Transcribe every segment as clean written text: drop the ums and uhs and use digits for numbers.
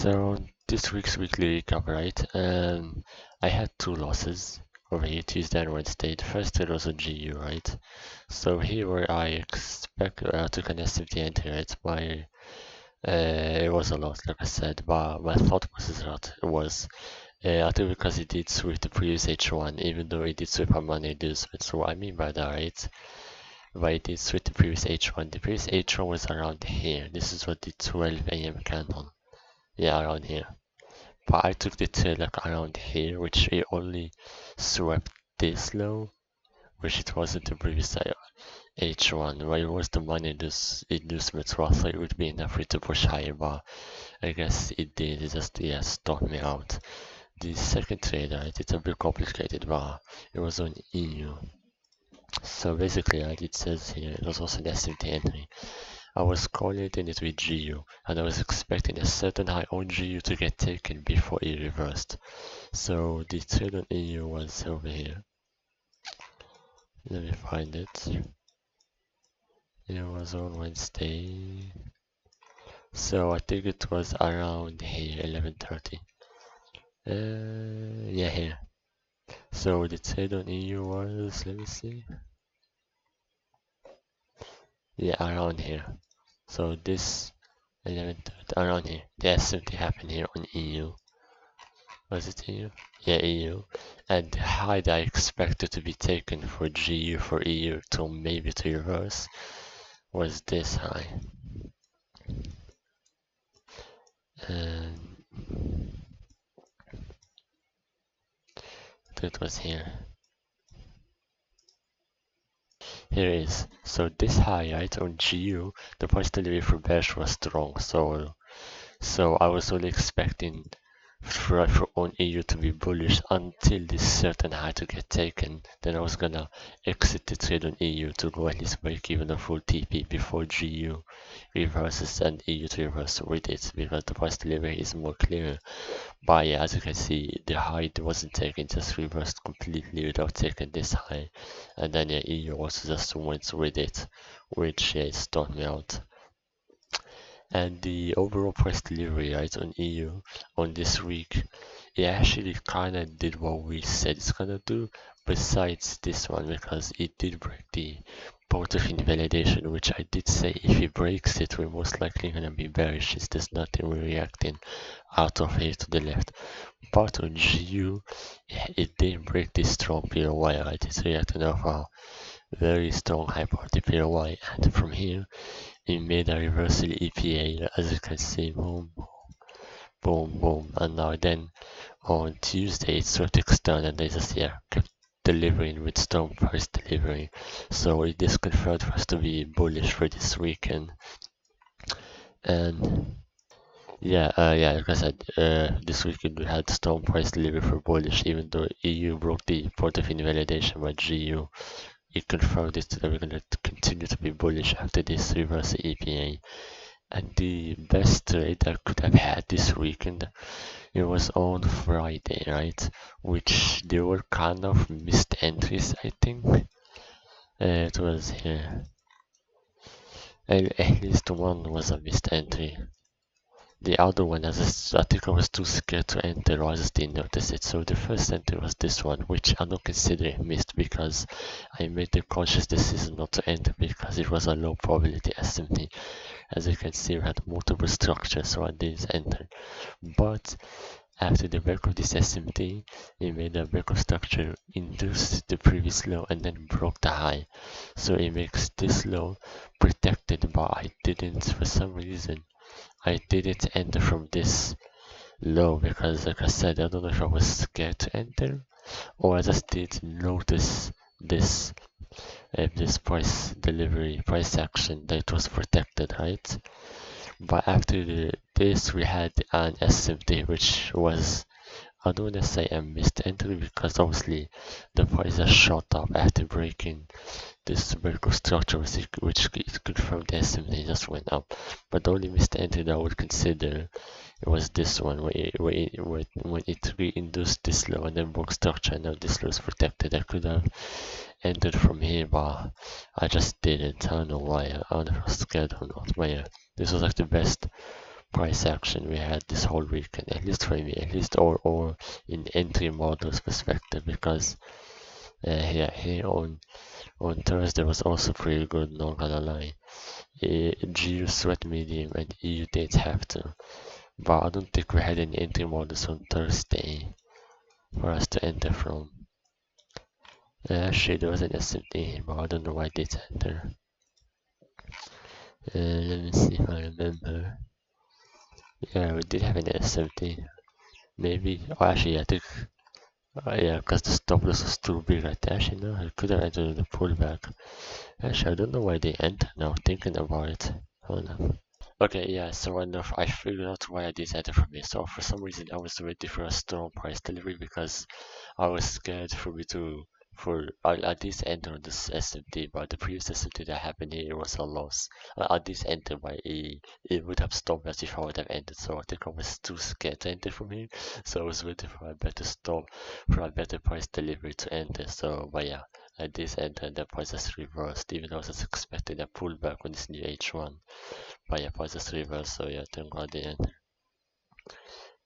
So this week's weekly recap, right? I had two losses over here, Tuesday and Wednesday. The first trade was on GU, right? So here where I expect took an S50 entry, right? It was a loss, like I said, but my thought process was I think because it did sweep the previous H1, even though it did sweep a money inducement. So what I mean by that, right? But it did sweep the previous H1. The previous H1 was around here. This is what the 12 AM candle. Yeah, around here. But I took the trade like around here, which it only swept this low, which it wasn't the previous H1, where it was the money inducement, so I thought it would be enough for it to push higher, but I guess it did. It just, yeah, stopped me out. The second trade, right, it's a bit complicated, but it was on EU. So basically, right, it says here, it was also an S50 entry. I was correlating it with GU, and I was expecting a certain high on GU to get taken before it reversed. So the trade on EU was over here. Let me find it. It was on Wednesday. So I think it was around here, 11:30. Yeah, here. So the trade on EU was, let me see. Yeah, around here. So this 11:30, around here. The S50 happened here on EU. Was it EU? Yeah, EU. And the high that I expected to be taken for GU for EU to maybe to reverse was this high. And it was here. Here it is. So this high, right, on GU, the price delivery for bearish was strong. So I was only expecting for on EU to be bullish until this certain high to get taken. Then I was gonna exit the trade on EU to go at least break even a full TP before GU reverses and EU to reverse with it, because the price delivery is more clear. But yeah, as you can see, the high wasn't taken, just reversed completely without taking this high. And then yeah, EU also just went with it, which yeah, stunned me out. And the overall price delivery, right, on EU on this week, it actually kind of did what we said it's gonna do, besides this one, because it did break the point of invalidation, which I did say if it breaks it, we're most likely gonna be bearish. It's just nothing we're reacting out of here to the left. But on GU, it did break this strong POY, right? It's reacting off a very strong high party POY, and from here, it made a reversal EPA, as you can see, boom, boom, boom, and now then on Tuesday it sort of extended and they just, yeah, kept delivering with strong price delivery. So it is confirmed for us to be bullish for this weekend. And yeah, like I said, this weekend we had strong price delivery for bullish, even though EU broke the point of invalidation by GU. It confirmed it that we're going to continue to be bullish after this reverse EPA. And the best trade I could have had this weekend, it was on Friday, right? Which they were kind of missed entries, I think. It was here. At least one was a missed entry. The other one, I think I was too scared to enter, or I just didn't notice it. So the first entry was this one, which I don't consider missed because I made the conscious decision not to enter because it was a low probability SMT. As you can see, we had multiple structures, so I didn't enter. But after the break of this SMT, it made a break of structure, induced the previous low, and then broke the high. So it makes this low protected, but I didn't, for some reason, I didn't enter from this low because, like I said, I don't know if I was scared to enter or I just didn't notice this this price action that it was protected, right? But after this, we had an SMT, which was, I don't want to say a missed entry because obviously the price has shot up after breaking this vertical structure, which it confirmed the SMT just went up. But the only missed entry that I would consider it was this one, when it re-induced this low and then broke structure, and now this low is protected. I could have entered from here, but I just didn't. I don't know why. I don't know if I was scared or not. But yeah, this was like the best price action we had this whole weekend, at least for me, at least or in entry models perspective, because yeah, here on Thursday was also pretty good, not gonna lie. GU sweat medium and EU did have to, but I don't think we had any entry models on Thursday for us to enter from. Actually, there was an SMD, but I don't know why I did enter. Let me see if I remember. Yeah, we did have an SMD. Maybe. Oh, actually, I think. Yeah, because the stop loss was too big right there. Actually, no, I could have entered in the pullback. Actually, I don't know why they entered now, thinking about it. Hold on. Okay, yeah, so enough. I figured out why I did enter from here. So for some reason, I was waiting for a strong price delivery because I was scared for me to I did enter on this SMT, but the previous SMT that happened here was a loss. I did enter, but it would have stopped us if I would have entered. So I think I was too scared to enter from here. So I was waiting for a better stop, for a better price delivery to enter. So, but yeah, I did enter and the price has reversed, even though I was expecting a pullback on this new H1. But yeah, price has reversed, so yeah, thank God they enter.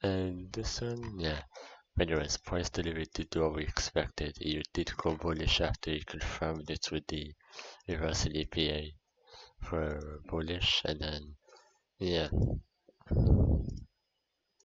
And this one, yeah. Anyways, price delivery did what we expected. You did go bullish after you confirmed it with the reversal EPA for bullish, and then yeah,